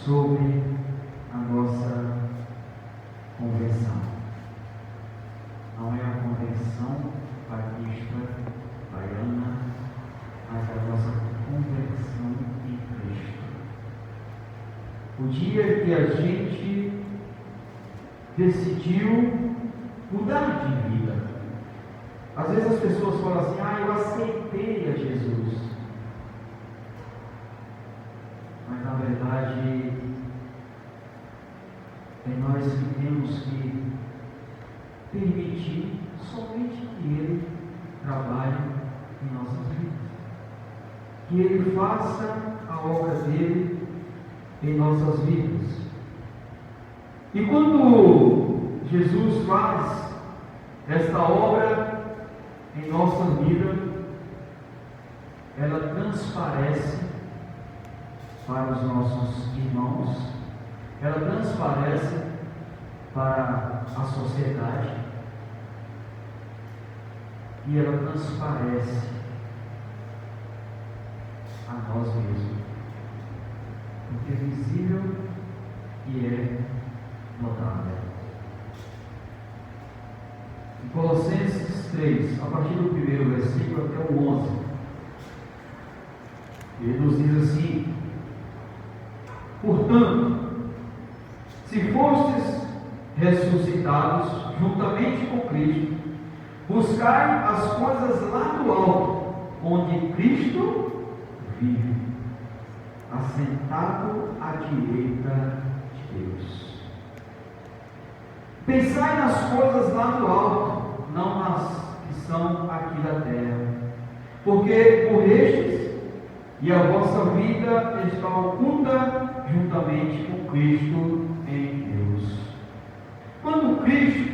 sobre a nossa conversão. Não é a conversão batista, baiana, mas a nossa conversão em Cristo. O dia que a gente decidiu mudar de vida. Às vezes as pessoas falam assim: eu aceitei a Jesus. Mas na verdade é nós que temos que permitir somente que Ele trabalhe em nossas vidas, que Ele faça a obra dele em nossas vidas. E quando Jesus faz esta obra em nossa vida, ela transparece para os nossos irmãos, ela transparece para a sociedade e ela transparece a nós mesmos, porque é visível e é notável. Em Colossenses 3, a partir do primeiro versículo até o 11, ele nos diz assim: portanto, se fostes ressuscitados juntamente com Cristo, buscai as coisas lá do alto, onde Cristo vive, assentado à direita de Deus. Pensai nas coisas lá do alto, não nas que são aqui da terra, porque morrestes e a vossa vida está oculta juntamente com Cristo em Deus. Quando Cristo,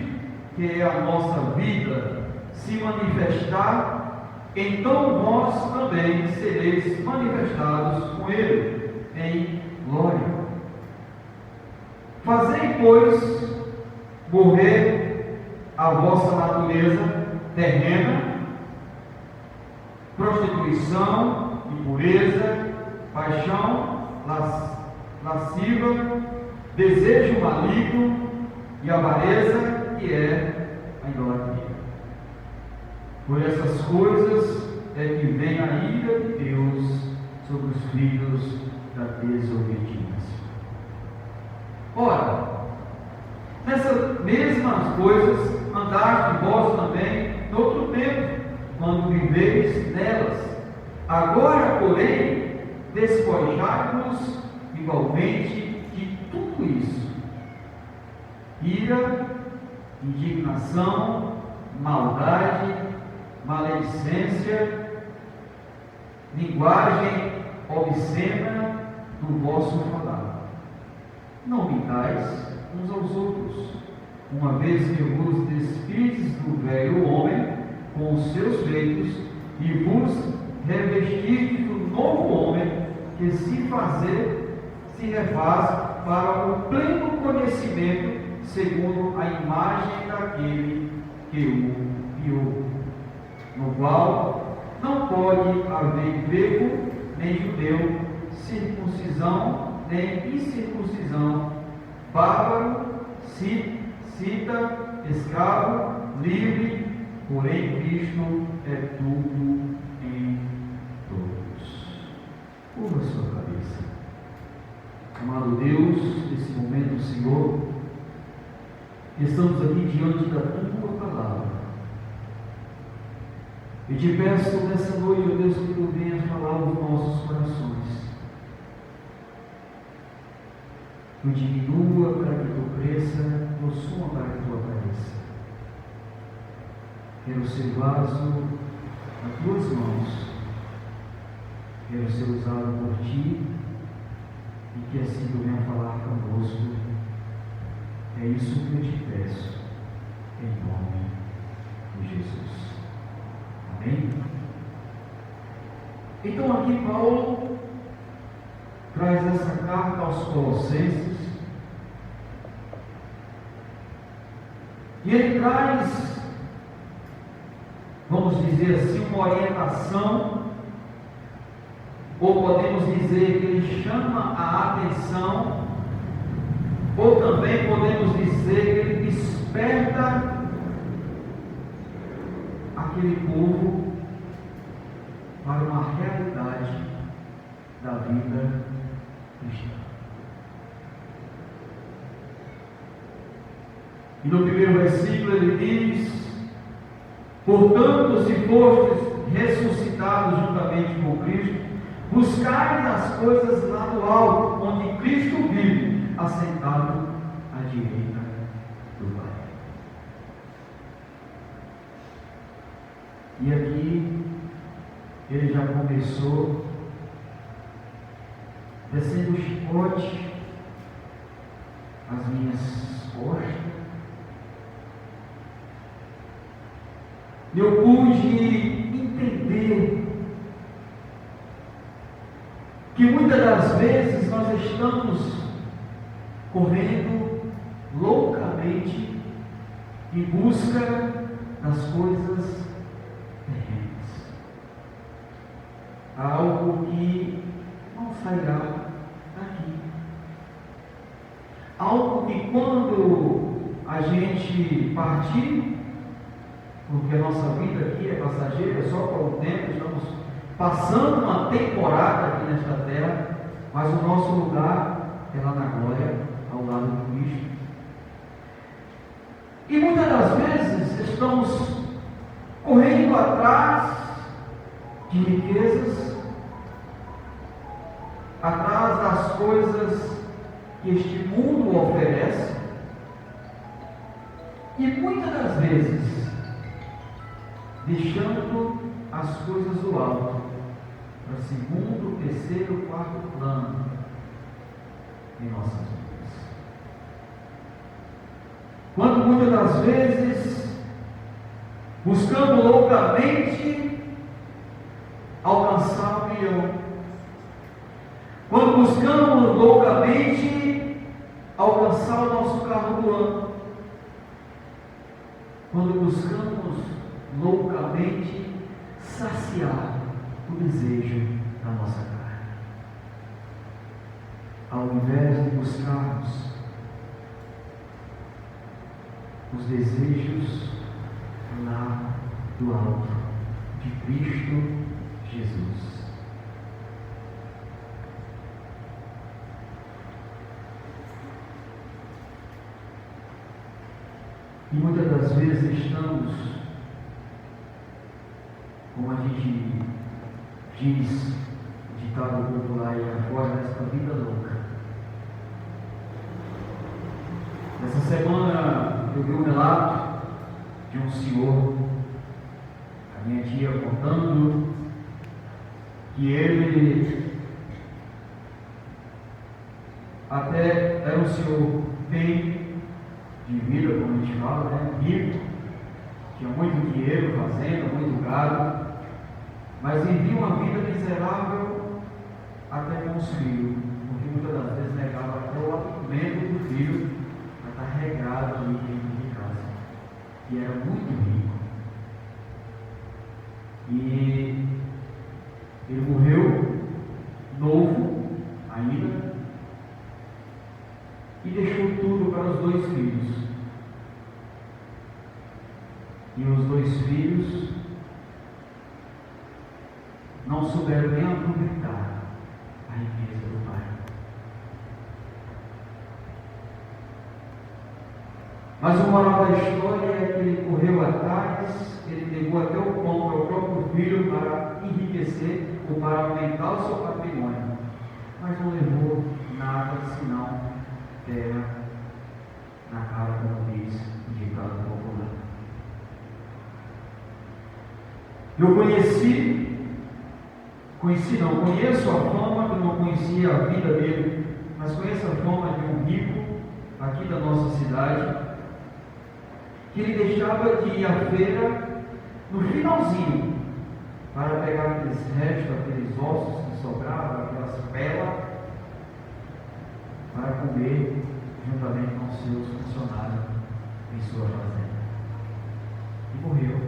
que é a nossa vida, se manifestar, então vós também sereis manifestados com Ele em glória. Fazei, pois, morrer a vossa natureza terrena, prostituição, impureza, paixão lasciva, desejo maligno e avareza, que é a idolatria. Por essas coisas é que vem a ira de Deus sobre os filhos da desobediência. Ora, nessas mesmas coisas andaste vós também no outro tempo, quando viveis nelas. Agora, porém, despojai-vos igualmente de tudo isso: ira, indignação, maldade, maledicência, linguagem obscena do vosso falar. Não mintais uns aos outros, uma vez que vos despistes do velho homem com os seus feitos e vos revestistes do novo homem, que se refaz para o pleno conhecimento, segundo a imagem daquele que o criou, no qual não pode haver grego nem judeu, circuncisão nem incircuncisão, bárbaro, cita, escravo, livre, porém Cristo é tudo em todos. Curva a sua cabeça. Amado Deus, nesse momento, Senhor, estamos aqui diante da Tua Palavra. E te peço nessa noite, ó Deus, que Tu venhas falar aos nossos corações. Tu diminua para que Tu cresça, Tu suma para que Tu apareça. Quero ser vaso nas Tuas mãos, quero ser usado por Ti, e que assim Tu venha falar conosco. É isso que eu te peço, em nome de Jesus. Amém? Então aqui Paulo traz essa carta aos Colossenses, e ele traz, vamos dizer assim, uma orientação, ou podemos dizer que ele chama a atenção aquele povo para uma realidade da vida cristã. E no primeiro versículo ele diz: portanto, se fostes ressuscitados juntamente com Cristo, buscai as coisas lá do alto, onde Cristo vive, assentado à direita do Pai. E aqui ele já começou descendo o chicote às minhas costas. Eu pude entender que muitas das vezes nós estamos correndo loucamente em busca das coisas terrenas, algo que não sairá daqui, algo que quando a gente partir, porque a nossa vida aqui é passageira, é só por um tempo, estamos passando uma temporada aqui nesta terra, mas o nosso lugar é lá na glória, ao lado de Cristo. E muitas das vezes estamos correndo atrás de riquezas, atrás das coisas que este mundo oferece, e muitas das vezes deixando as coisas do alto para segundo, terceiro, quarto plano em nossas vidas. Quando muitas das vezes buscando loucamente alcançar o milhão, quando buscamos loucamente alcançar o nosso carro do ano, quando buscamos loucamente saciar o desejo da nossa carne, ao invés de buscarmos os desejos lá do alto de Cristo Jesus. E muitas das vezes estamos, como a gente diz, ditado popular aí afora, nesta vida louca. Essa semana eu vi um relato de um senhor, a minha tia contando, que ele até era um senhor bem de vida, como a gente fala, né? Rico, tinha muito dinheiro, fazenda, muito gado, mas vivia uma vida miserável até com os filhos, porque muitas das vezes negava até o alimento do filho para estar regrado ali dentro de casa. E era muito rico. E ele morreu novo ainda e deixou tudo para os dois filhos. E os dois filhos não souberam nem aproveitar a riqueza do pai. Mas o moral da história é que ele correu atrás, ele levou até o pão para o próprio filho para enriquecer ou para aumentar o seu patrimônio, mas não levou nada senão terra na cara, como diz o ditado popular. Eu conheço a fama, eu não conhecia a vida dele, mas conheço a fama de um rico aqui da nossa cidade, que ele deixava de ir à feira no finalzinho para pegar aqueles restos, aqueles ossos que sobravam, aquelas pelas, para comer juntamente com seus funcionários em sua fazenda. E morreu.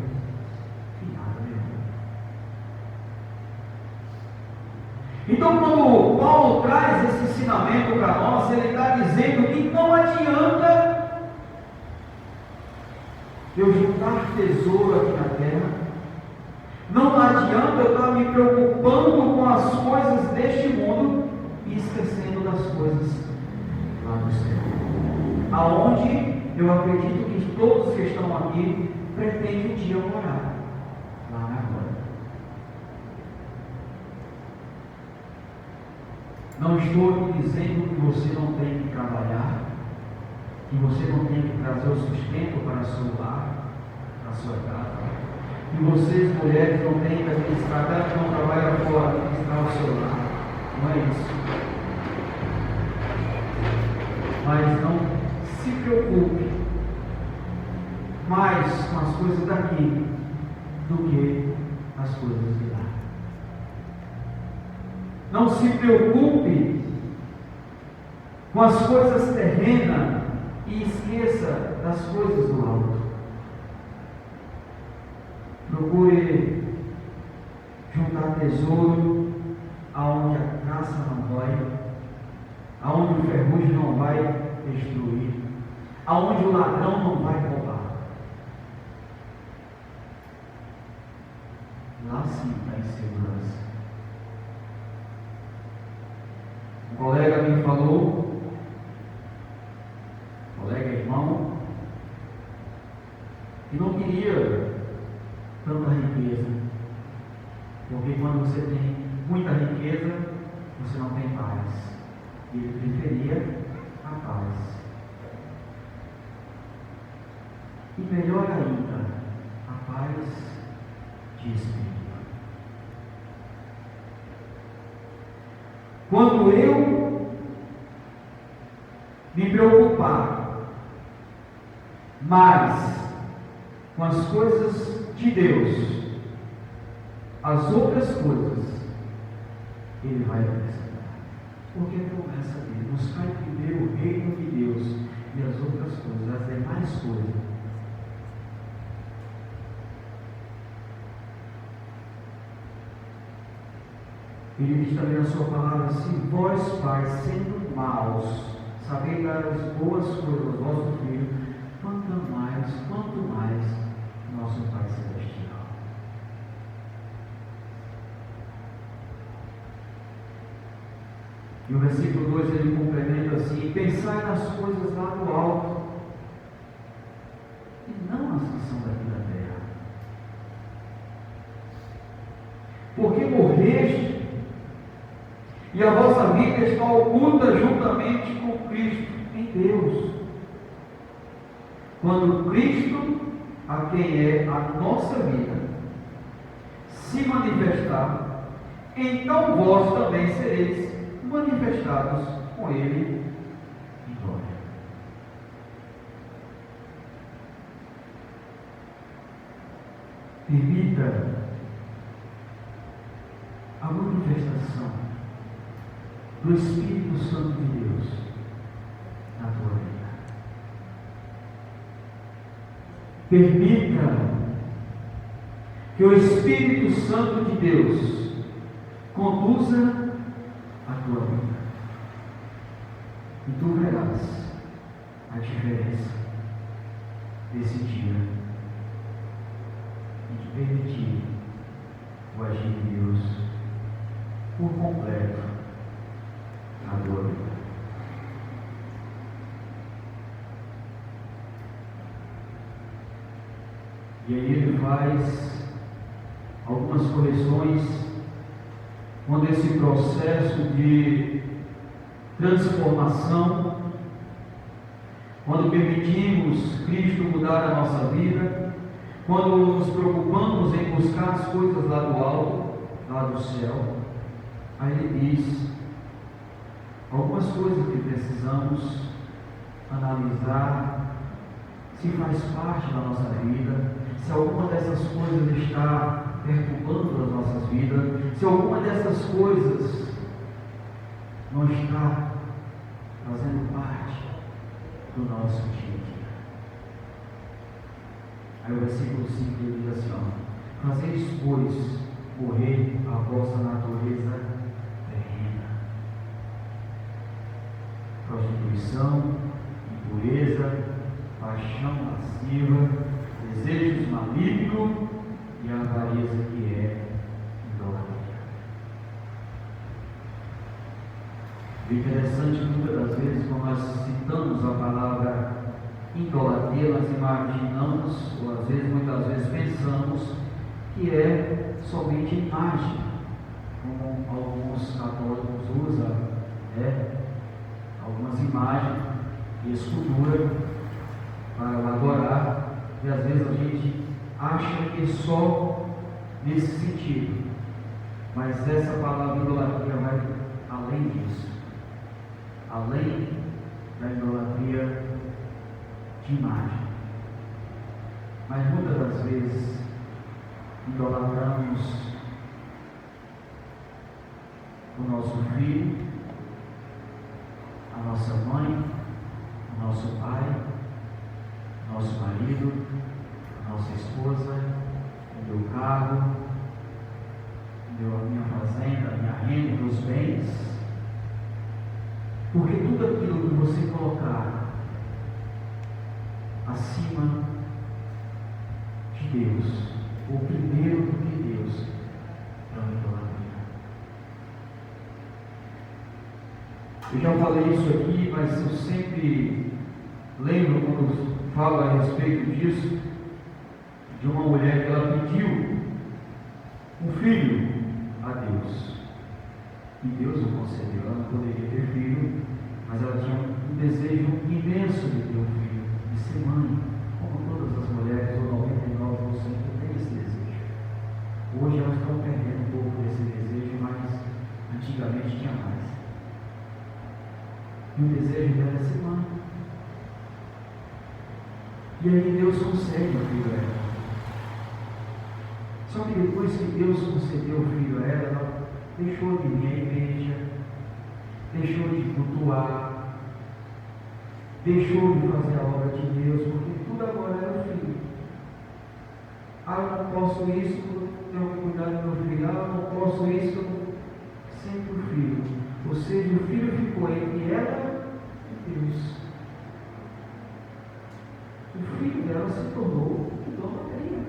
Então, quando Paulo traz esse ensinamento para nós, ele está dizendo que não adianta eu juntar tesouro aqui na terra, Não adianta eu estar me preocupando com as coisas deste mundo e esquecendo das coisas lá do céu, aonde eu acredito que todos que estão aqui pretendem um dia morar, lá na glória. Não estou dizendo que você não tem que trabalhar, que você não tem que trazer o sustento para o seu lar, para a sua casa, que vocês, mulheres, não têm que administrar, que não trabalham fora, administrar o seu lar. Não é isso. Mas não se preocupe mais com as coisas daqui do que as coisas de lá. Não se preocupe com as coisas terrenas e esqueça das coisas do alto. Procure juntar tesouro aonde a caça não vai, aonde o ferrugem não vai destruir, aonde o ladrão não vai roubar. Lá sim está em segurança. Um colega me falou, colega irmão, que não queria tanta riqueza, porque quando você tem muita riqueza, você não tem paz. Ele preferia a paz. E melhor ainda, a paz de espírito. Quando eu me preocupar mais com as coisas de Deus, as outras coisas Ele vai acrescentar, porque é promessa dele: buscar primeiro o reino de Deus e as outras coisas, as demais coisas. Ele diz também na sua palavra: se vós, pais, sendo maus, sabeis dar as boas coisas aos vossos filhos, quanto mais nosso Pai Celestial. E o versículo 2 ele complementa assim: pensai nas coisas lá do alto, e não nas que são daqui da terra. Porque morreste, e a vossa vida está oculta juntamente com Cristo em Deus. Quando Cristo, a quem é a nossa vida, se manifestar, então vós também sereis manifestados com Ele em glória. Permita a manifestação do Espírito Santo de Deus na tua vida. Permita que o Espírito Santo de Deus conduza a tua vida. E tu verás a diferença desse dia e de permitir o agir de Deus por completo na tua vida. E aí ele faz algumas correções quando esse processo de transformação, quando permitimos Cristo mudar a nossa vida, quando nos preocupamos em buscar as coisas lá do alto, lá do céu, aí ele diz algumas coisas que precisamos analisar, se faz parte da nossa vida, se alguma dessas coisas está perturbando as nossas vidas, se alguma dessas coisas não está fazendo parte do nosso dia a dia. Aí o versículo 5 ele diz assim: ó, fazeis, pois, morrer a vossa natureza terrena, prostituição, impureza, paixão lasciva, desejos malignos e a avareza que é idolatria. O interessante, muitas das vezes, quando nós citamos a palavra idolatria, nós imaginamos, ou às vezes, muitas vezes pensamos, que é somente imagem, como alguns católicos usam, algumas imagens e escultura para adorar, e às vezes a gente acha que é só nesse sentido, mas essa palavra idolatria vai além disso, além da idolatria de imagem. Mas muitas das vezes idolatramos o nosso filho, a nossa mãe, o nosso pai, o nosso marido, a nossa esposa, o meu carro, a minha fazenda, a minha renda, meus bens, porque tudo aquilo que você colocar acima de Deus, ou primeiro do que Deus, é uma idolatria. Eu já falei isso aqui, mas eu sempre lembro quando falo a respeito disso, de uma mulher que ela pediu um filho a Deus, e Deus o concedeu. Ela não poderia ter filho, mas ela tinha um desejo imenso de ter um filho, de ser mãe, como todas as mulheres, ou 99% têm esse desejo. Hoje elas estão perdendo um pouco desse desejo, mas antigamente tinha mais. E o desejo dela é ser mãe. E aí Deus concede o filho a ela. Só que depois que Deus concedeu o filho a ela, ela deixou de vir à igreja, deixou de cultuar, deixou de fazer a obra de Deus, porque tudo agora era o filho. Eu não posso isso, eu tenho que cuidar do meu filho. Eu não posso isso, sempre o filho. Ou seja, o filho ficou entre ela e Deus. O filho dela se tornou idolatria.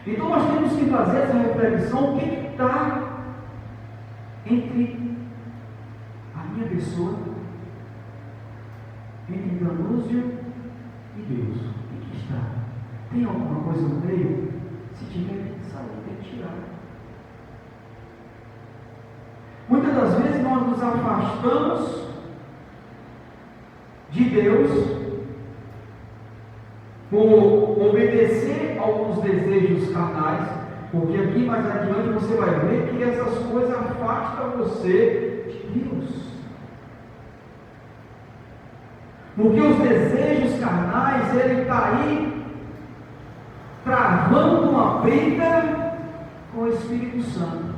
Então nós temos que fazer essa reflexão: o que está entre a minha pessoa, entre Danúzio e Deus? O que está? Tem alguma coisa no meio? Se tiver, tem que sair, tem que tirar. Muitas das vezes nós nos afastamos de Deus por obedecer a alguns desejos carnais, porque aqui mais adiante você vai ver que essas coisas afastam você de Deus. Porque os desejos carnais, ele está aí travando uma briga com o Espírito Santo.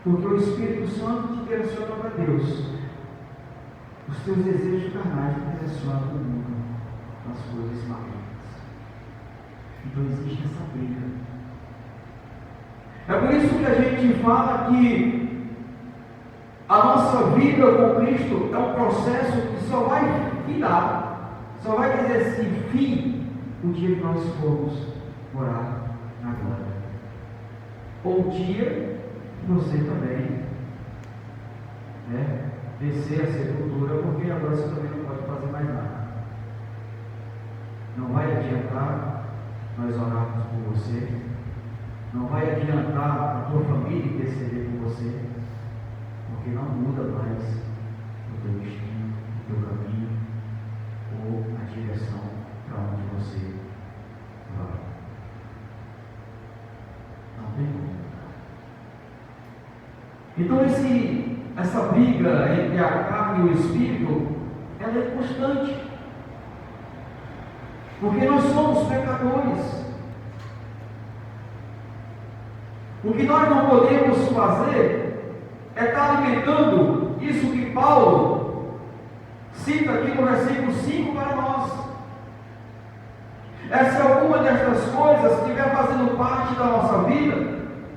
Porque o Espírito Santo te direciona para Deus. Os teus desejos carnais te direcionam para o mundo, nas coisas malignas. Então existe essa briga. É por isso que a gente fala que a nossa vida com Cristo é um processo que só vai virar, só vai dizer assim, fim, o dia que nós formos morar na glória. Ou o dia que você também descer a sepultura, porque agora você também não pode fazer mais nada. Não vai adiantar nós orarmos por você, não vai adiantar a tua família interceder por você, porque não muda mais o teu destino, o teu caminho, ou a direção para onde você vai. Não tem como. Então essa briga entre a carne e o espírito, ela é constante. Porque nós somos pecadores. O que nós não podemos fazer é estar alimentando isso que Paulo cita aqui no versículo 5 para nós. Se alguma destas coisas estiver fazendo parte da nossa vida,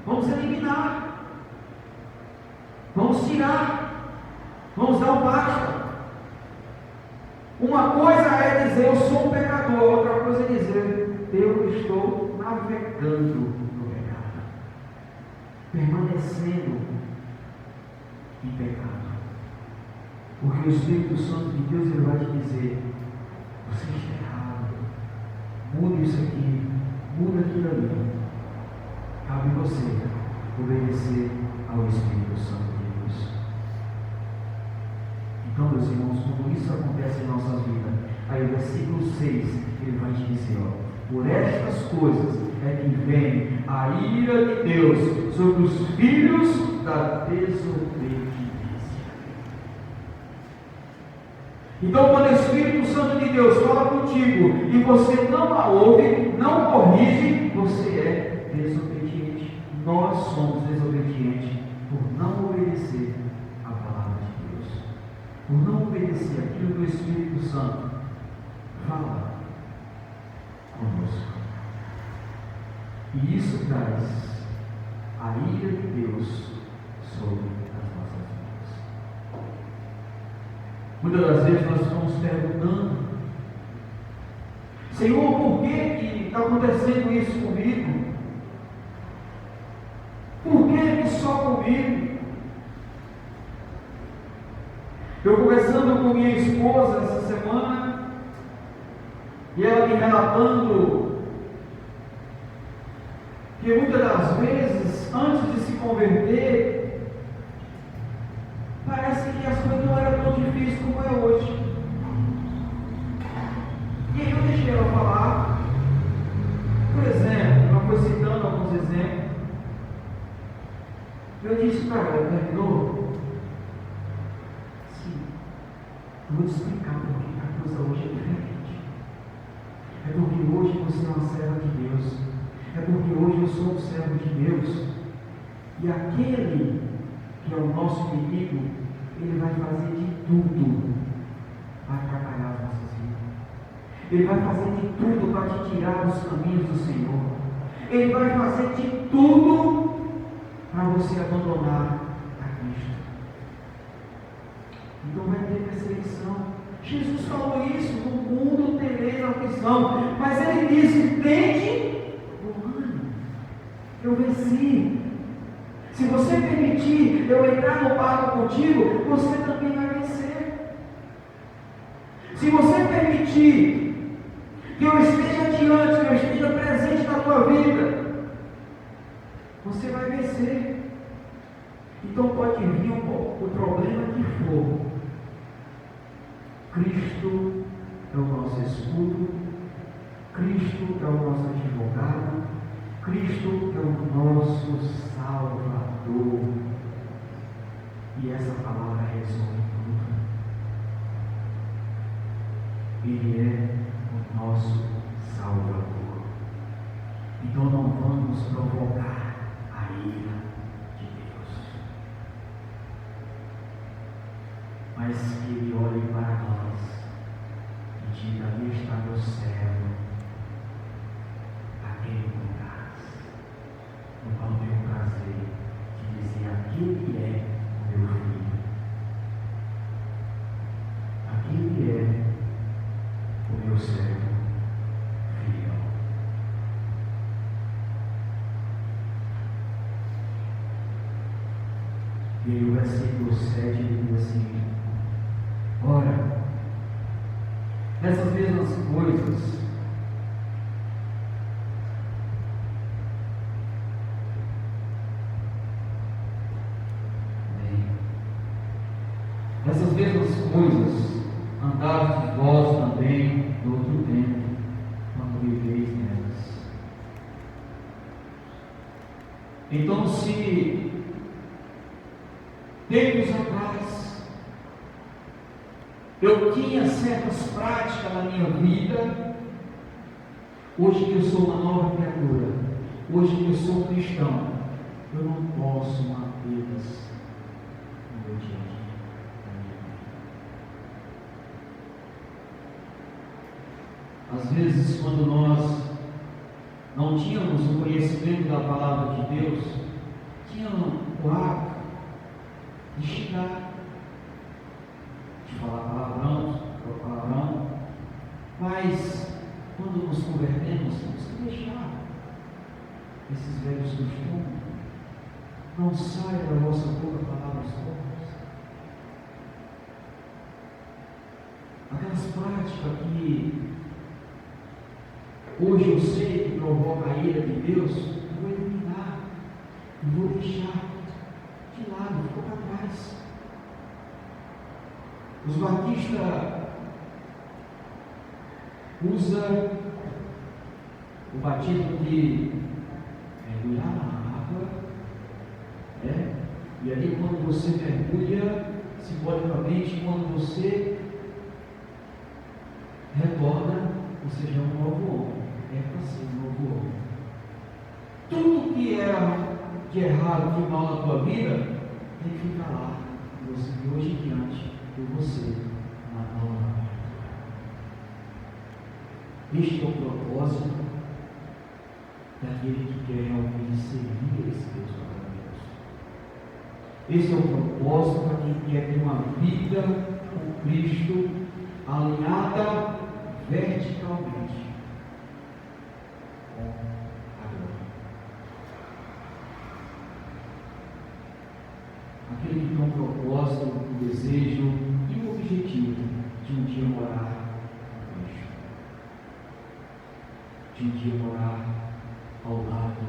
vamos eliminar. Vamos tirar, vamos dar um basta. Uma Uma coisa é dizer eu sou um pecador, outra coisa é dizer eu estou navegando no pecado, permanecendo em pecado. Porque o Espírito Santo de Deus ele vai te dizer: você está errado, muda isso aqui, muda aquilo ali. Cabe você obedecer ao Espírito Santo de Deus. Então, meus irmãos, quando isso acontece em nossas vidas, aí o versículo 6, ele vai te dizer, por estas coisas é que vem a ira de Deus sobre os filhos da desobediência. Então, quando o Espírito Santo de Deus fala contigo e você não a ouve, não corrige, você é desobediente. Nós somos desobedientes por não obedecer a palavra de Deus, por não obedecer aquilo que o Espírito Santo fala conosco. E isso traz a ira de Deus sobre as nossas vidas. Muitas das vezes nós estamos perguntando: Senhor, por que está acontecendo isso comigo? Por que só comigo? Eu conversando com minha esposa essa semana, e ela me relatando que muitas das vezes, antes de se converter, parece que as coisas não eram tão difíceis como é hoje. E aí eu deixei ela falar. Por exemplo, ela foi citando alguns exemplos. Eu disse para ela: terminou? Sim. Eu vou te explicar porque a coisa hoje é diferente. É porque hoje você é uma serva de Deus. É porque hoje eu sou um servo de Deus. E aquele que é o nosso inimigo, ele vai fazer de tudo para atrapalhar as nossas vidas. Ele vai fazer de tudo para te tirar dos caminhos do Senhor. Ele vai fazer de tudo para você abandonar a Cristo. Então vai ter perseguição. Jesus falou isso: no mundo tereis aflição, mas ele disse: tende bom ânimo, eu venci. Se você permitir eu entrar no barco contigo, você também vai vencer. Se você permitir que eu esteja diante, que eu esteja presente na tua vida, você vai vencer. Então pode vir o problema que for, Cristo é o nosso escudo, Cristo é o nosso advogado, Cristo é o nosso Salvador. E essa palavra resume tudo. Ele é o nosso Salvador. Então não vamos provocar a ira de Deus, mas que Ele olhe para nós e diga: ali está meu servo, a quem eu compraste, no qual tenho prazer de dizer: aquele é o meu filho, aquele é o meu servo fiel. E aí o versículo 7 diz assim: ora, essas mesmas coisas andastes vós também no outro tempo, quando viveis nelas. Então, se tempos atrás eu tinha certas práticas na minha vida, hoje que eu sou uma nova criatura, hoje que eu sou um cristão, eu não posso mantê-las no meu dia a dia. Às vezes, quando nós não tínhamos o conhecimento da palavra de Deus, tínhamos o hábito de xingar, de falar palavrão, esses velhos costumes. Não saia da vossa boca palavras torpes. Aquelas práticas que hoje eu sei que provoca a ira de Deus, eu vou eliminar, eu vou deixar de lado, ficou para trás. Os batistas usam o batismo de mergulhar na água, e ali quando você mergulha, simbolicamente, quando você retorna, você já é um novo homem. É para ser um novo homem. Tudo que era de errado, de mal na tua vida, tem que ficar lá. Você, de hoje em diante, por você, na nova vida. Este é o propósito daquele que quer realmente servir esse Deus maravilhoso. Esse é o propósito para quem quer ter uma vida com Cristo alinhada verticalmente com a glória. Aquele que tem um propósito, um desejo e um objetivo de um dia morar com Cristo, de um dia morar ao lado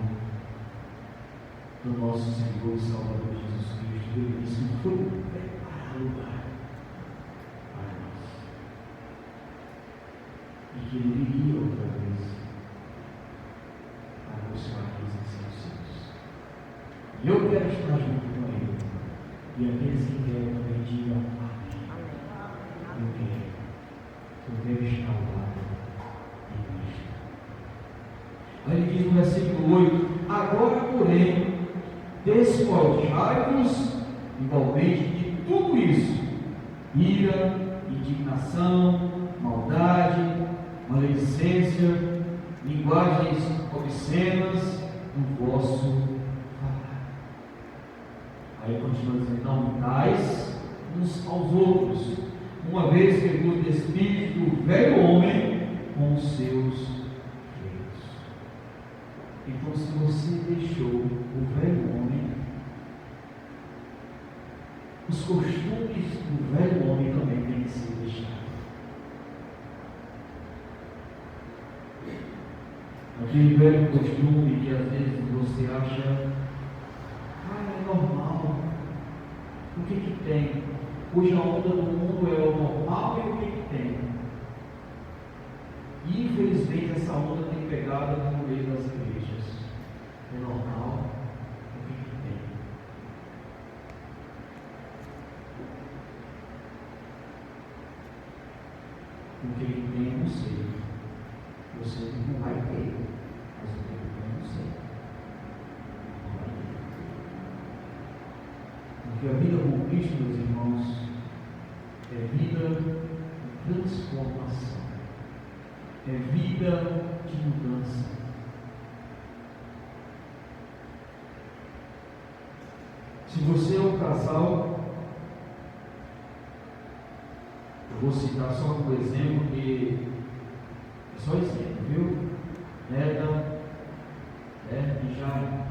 do nosso Senhor e Salvador Jesus Cristo. Ele disse que foi preparar lugar para nós, e que Ele viria outra vez para buscar aqueles que são seus. E eu quero estar junto com Ele, e aqueles que querem também digam amém. Eu quero estar ao lado de Cristo. Aí ele diz no versículo 8: agora, porém, despojai-vos igualmente de tudo isso: ira, indignação, maldade, maledicência, linguagens obscenas no vosso falar. Aí continua dizendo: não dais uns aos outros, uma vez que vos despides do velho homem com os seus. Então, se você deixou o velho homem, os costumes do velho homem também têm que ser deixados. Aquele velho costume que às vezes você acha, é normal. O que tem? Hoje a onda do mundo é o normal, e o que tem? E infelizmente essa onda tem pegado no meio das igrejas. É normal, o que tem? O que ele tem eu não sei. Você não vai ter, mas o que ele tem eu não sei. Não vai ter. Porque a vida com Cristo, meus irmãos, é vida de transformação, é vida de mudança. Se você é um casal, eu vou citar só um exemplo, que é só exemplo, viu? Neta, e Jaime,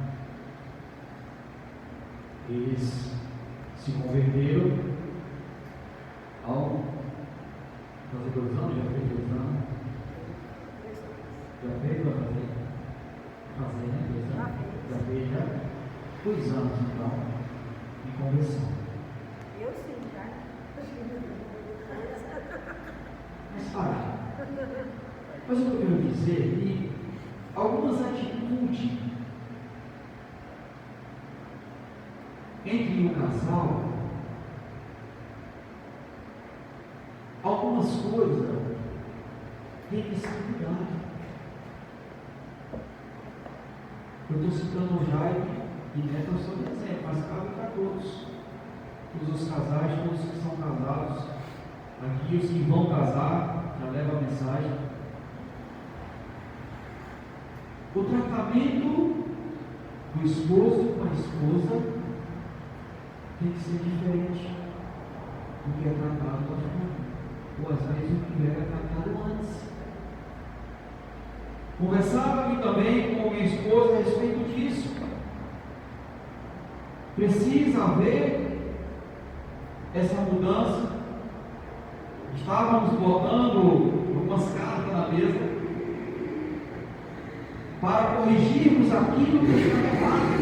eles se converteram ao fazer 2 anos, já fez 2 anos, já fez para fazer, né? 2 anos, já fez, já 2 anos então. Conversão. Eu sim, já. Mas para. Mas o que eu quero dizer é que algumas atitudes entre o casal, algumas coisas tem que ser cuidado. Eu estou citando o Jaime e Neto só de exemplo, mas cabe para todos. Todos os casais, todos que são casados. Aqui os que vão casar, já leva a mensagem. O tratamento do esposo com a esposa tem que ser diferente do que é tratado com a família. Ou às vezes o que era tratado antes. Conversava aqui também com minha esposa a respeito disso. Precisa haver essa mudança. Estávamos botando algumas cartas na mesa para corrigirmos aquilo que está errado.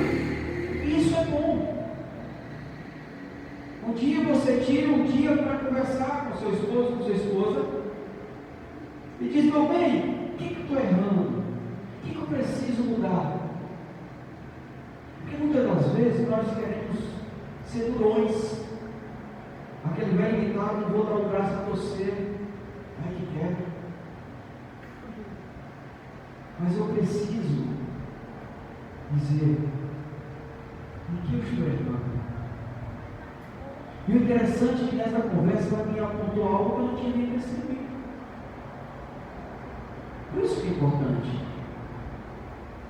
Isso é bom. Um dia você tira um dia para conversar com seu esposo, com sua esposa, e diz: meu bem, o que eu estou errando? O que eu preciso mudar? Porque muitas das vezes nós queremos ser durões. Aquele velho ditado: não vou dar o braço a você, vai que quer. Mas eu preciso dizer o que eu estou errando. E o interessante é que nessa conversa ela me apontou algo que eu não tinha nem percebido. Por isso que é importante.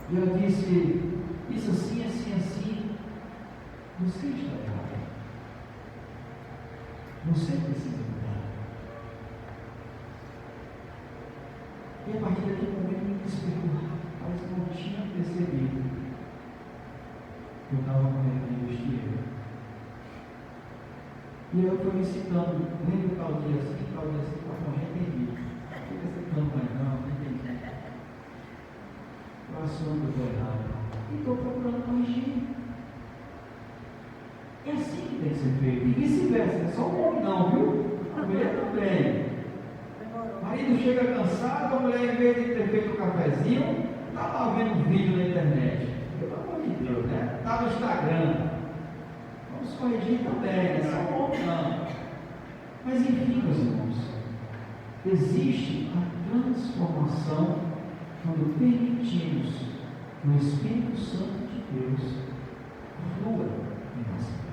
E ela disse: isso assim, assim, assim. Você está errado. Você precisa mudar. E a partir daquele momento me despertou. Mas eu não tinha percebido que eu estava cometendo este erro. E eu fui me citando: lembra tal dia assim, tal dia assim, eu não arrependi. Não fica citando mais não entendi. Eu assumo que eu estou errado. E estou procurando corrigir. É assim que tem que ser feito. E vice-versa. Não é só o homem não, viu? A mulher também. O marido chega cansado, a mulher, em vez de ter feito um cafezinho, está lá vendo um vídeo na internet. Pelo amor de Deus, né? Está no Instagram. Vamos corrigir também, não é só o homem não. Mas enfim, meus irmãos, existe a transformação quando permitimos que o Espírito Santo de Deus flua em nossa vida.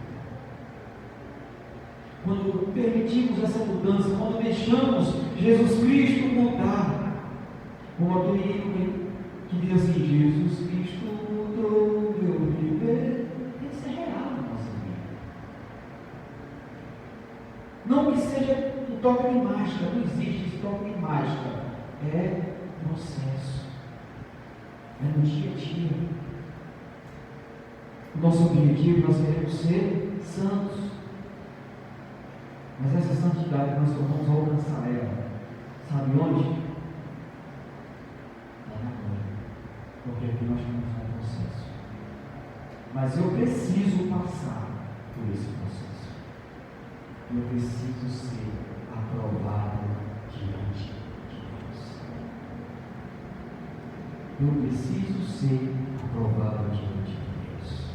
Quando permitimos essa mudança, quando deixamos Jesus Cristo mudar, como aquele hino que diz assim: Jesus Cristo mudou meu viver. Isso é real na nossa vida. Não que seja um toque de mágica, não existe esse toque de mágica. É processo. É no dia a dia. O nosso objetivo, nós queremos ser santos. Mas essa santidade nós só vamos alcançar ela. Sabe onde? Lá na glória. Porque aqui nós temos um processo. Mas eu preciso passar por esse processo. Eu preciso ser aprovado diante de Deus. Eu preciso ser aprovado diante de Deus.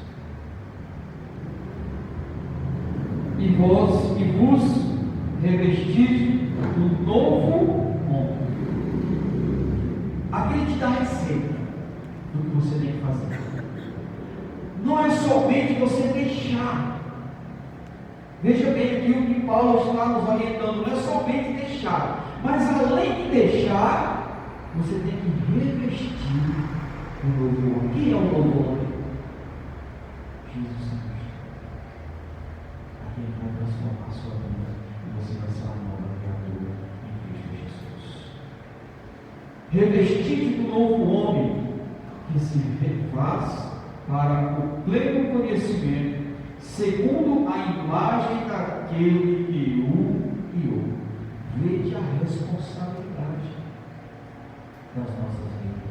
E vos revestis do novo homem. Aquele que dá receita do que você tem que fazer. Não é somente você deixar. Veja bem aqui o que Paulo está nos orientando. Não é somente deixar, mas além de deixar, você tem que revestir o novo homem. Quem é o novo homem? Jesus Cristo. Aquele que vai transformar a sua vida, e você vai ser uma nova criatura em Cristo Jesus. Revestir do novo homem, que se refaz para o pleno conhecimento, segundo a imagem daquele que o criou. Veja a responsabilidade das nossas vidas.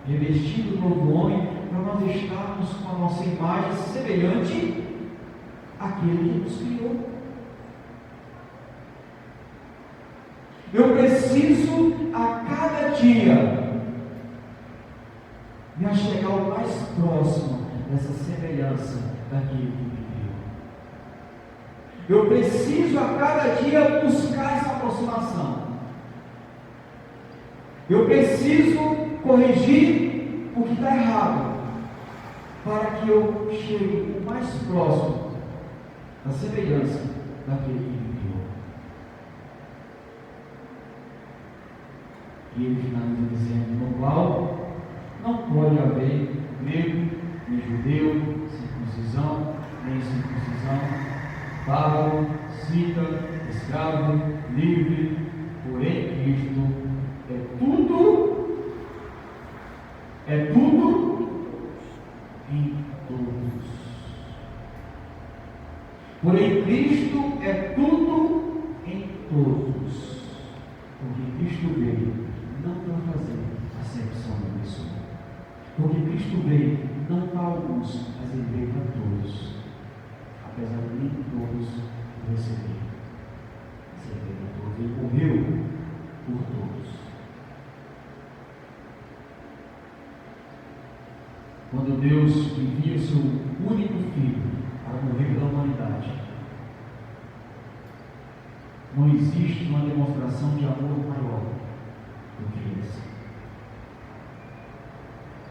Revestir do novo homem, para nós estarmos com a nossa imagem semelhante àquele que nos criou. Eu preciso a cada dia me achegar o mais próximo dessa semelhança daquele que me criou. Eu preciso a cada dia buscar essa aproximação. Eu preciso corrigir o que está errado, para que eu chegue o mais próximo da semelhança daquele que me criou. E ele finaliza dizendo: no qual não pode haver grego, nem judeu, circuncisão, nem circuncisão, bárbaro, cita, escravo, livre, porém Cristo é tudo Porém, Cristo é tudo em todos. Porque Cristo veio não para fazer acepção da pessoa. Porque Cristo veio não para alguns, mas ele veio para todos. Apesar de nem todos receberem. Ele veio para todos. Ele morreu por todos. Quando Deus envia o seu único filho para morrer pela humanidade, não existe uma demonstração de amor maior do que esse.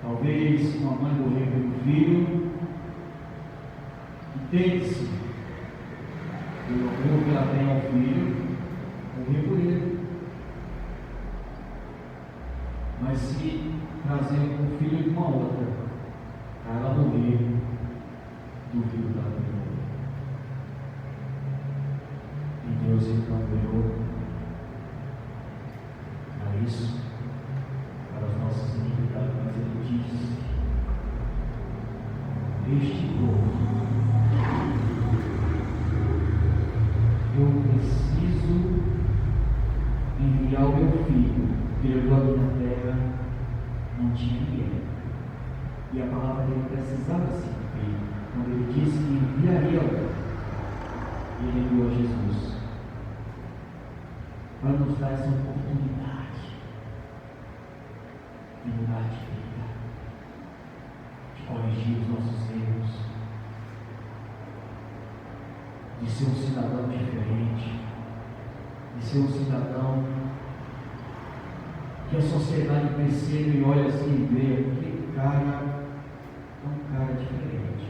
Talvez uma mãe morrer pelo filho, entende-se pelo amor que ela tem ao filho, morrer por ele. Mas se trazer o filho de uma outra, para ela morrer, duvido que ela vai morrer. E Deus então criou para isso, para as nossas iniquidades, mas Ele diz: este povo, eu preciso enviar o meu filho, que levou aqui na terra, não tinha ninguém. E a palavra dele precisava se cumprir. Quando ele disse que enviaria alguém, ele enviou Jesus para nos dar essa oportunidade de mudar de vida, de corrigir os nossos erros, de ser um cidadão diferente, de ser um cidadão que a sociedade percebe e olha assim e vê aquele cara é um cara diferente,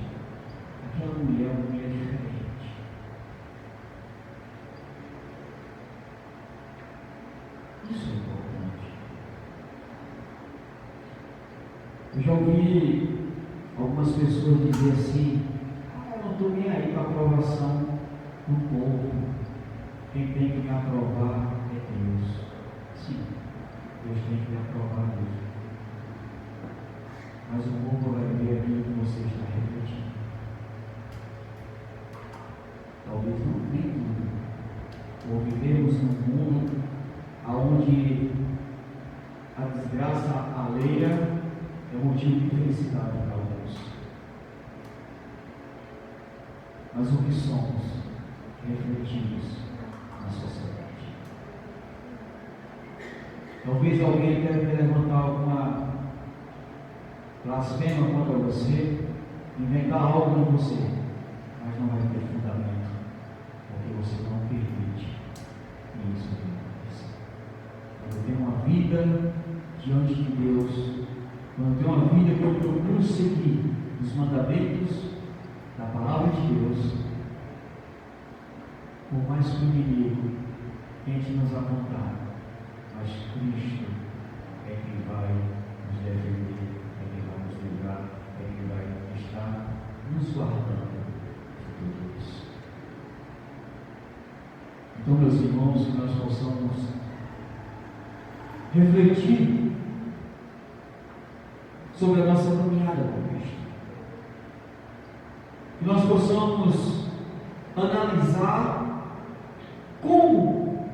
aquela mulher é uma mulher diferente. Isso é importante. Eu já ouvi algumas pessoas dizer assim: eu não estou nem aí para a aprovação do povo, quem tem que me aprovar é Deus. Sim, Deus tem que me aprovar mesmo. Mas o povo vai ver aquilo que você está refletindo. Talvez não nem tudo. Ou vivemos num mundo onde a desgraça alheia é motivo de felicidade para alguns. Mas o que somos, refletimos na sociedade. Talvez alguém deve levantar alguma blasfema contra você, inventar algo em você, mas não vai ter fundamento, porque você não permite que isso aconteça. Quando eu tenho uma vida diante de Deus, quando eu tenho uma vida que eu procuro seguir os mandamentos da palavra de Deus, por mais que o inimigo tente nos apontar, mas Cristo é quem vai nos defender, é quem vai nos livrar, é quem vai estar nos guardando de tudo isso. Então, meus irmãos, que nós possamos refletir sobre a nossa caminhada com Cristo, que nós possamos analisar como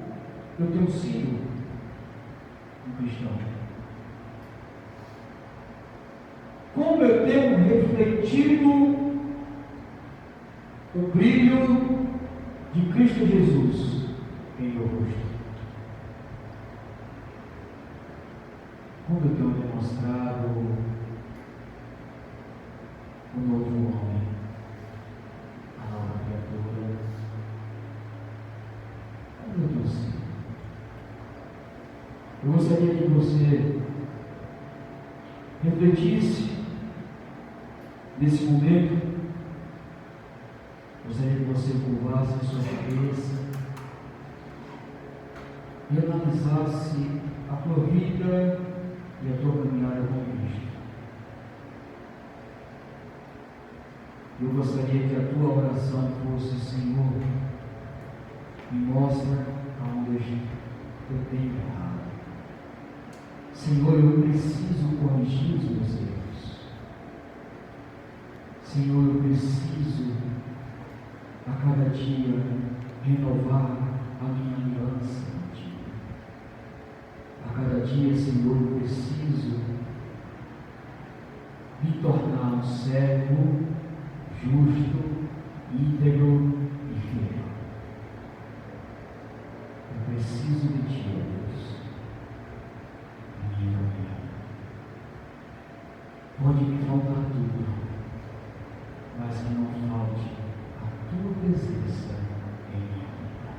eu tenho sido um cristão, como eu tenho refletido o brilho de Cristo Jesus em meu rosto, como eu tenho demonstrado o novo homem, a nova criatura, como eu tenho sido. Eu gostaria que você refletisse nesse momento. Gostaria que você curvasse a sua cabeça e analisasse a tua vida e a tua caminhada com Cristo. Eu gostaria que a tua oração fosse: Senhor, me mostra aonde eu tenho errado. Senhor, eu preciso corrigir os meus erros. Senhor, eu preciso a cada dia renovar a minha aliança contigo. A cada dia, Senhor, eu preciso me tornar um servo justo, íntegro e fiel. Eu preciso de Ti, ó Deus, na minha caminhada. Pode me faltar tudo, mas que não falte a Tua presença em minha vida.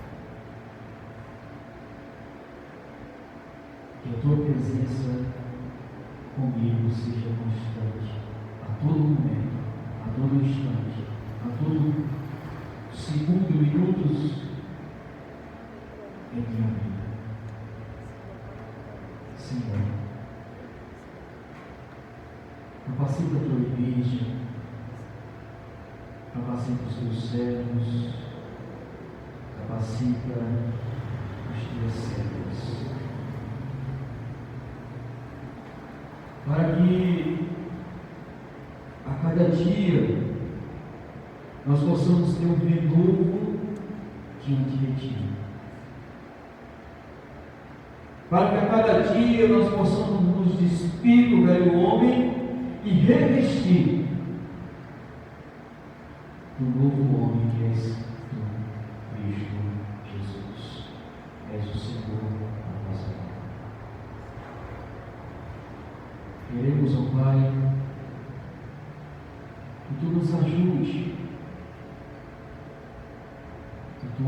Que a Tua presença comigo seja constante, a todo momento, a todo instante, a todo segundo, minutos em minha vida. Senhor, capacita a Tua igreja, capacita os Teus servos, capacita os Teus servos, para que a cada dia nós possamos ter um renovo diante de Ti, para que a cada dia nós possamos nos despir do velho homem e revestir do novo homem que és Tu, Cristo Jesus. És o Senhor da nossa vida. Queremos, ó Pai, que Tu nos ajude, que Tu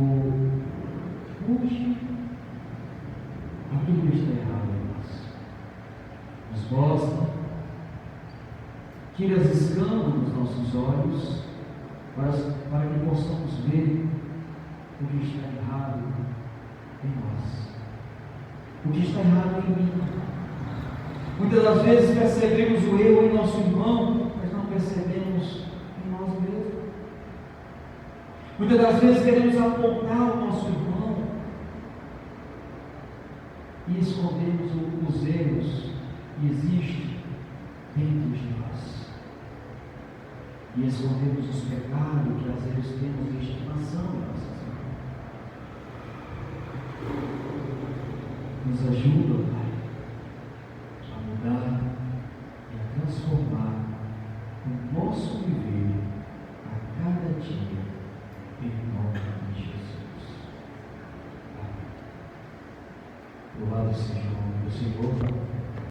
mude aquilo que está errado em nós. Nos mostre, tire as escamas dos nossos olhos, para que possamos ver o que está errado em nós, o que está errado em mim. Muitas das vezes percebemos o erro em nosso irmão, mas não percebemos em nós mesmos. Muitas das vezes queremos apontar o nosso irmão e escondemos os erros que existem dentro de nós. E escondemos os pecados que às vezes temos de estimação em nossas vidas. Nos ajuda, Pai, a mudar e a transformar o nosso viver a cada dia, em nome de Jesus. Amém. Louvado seja o nome do Senhor.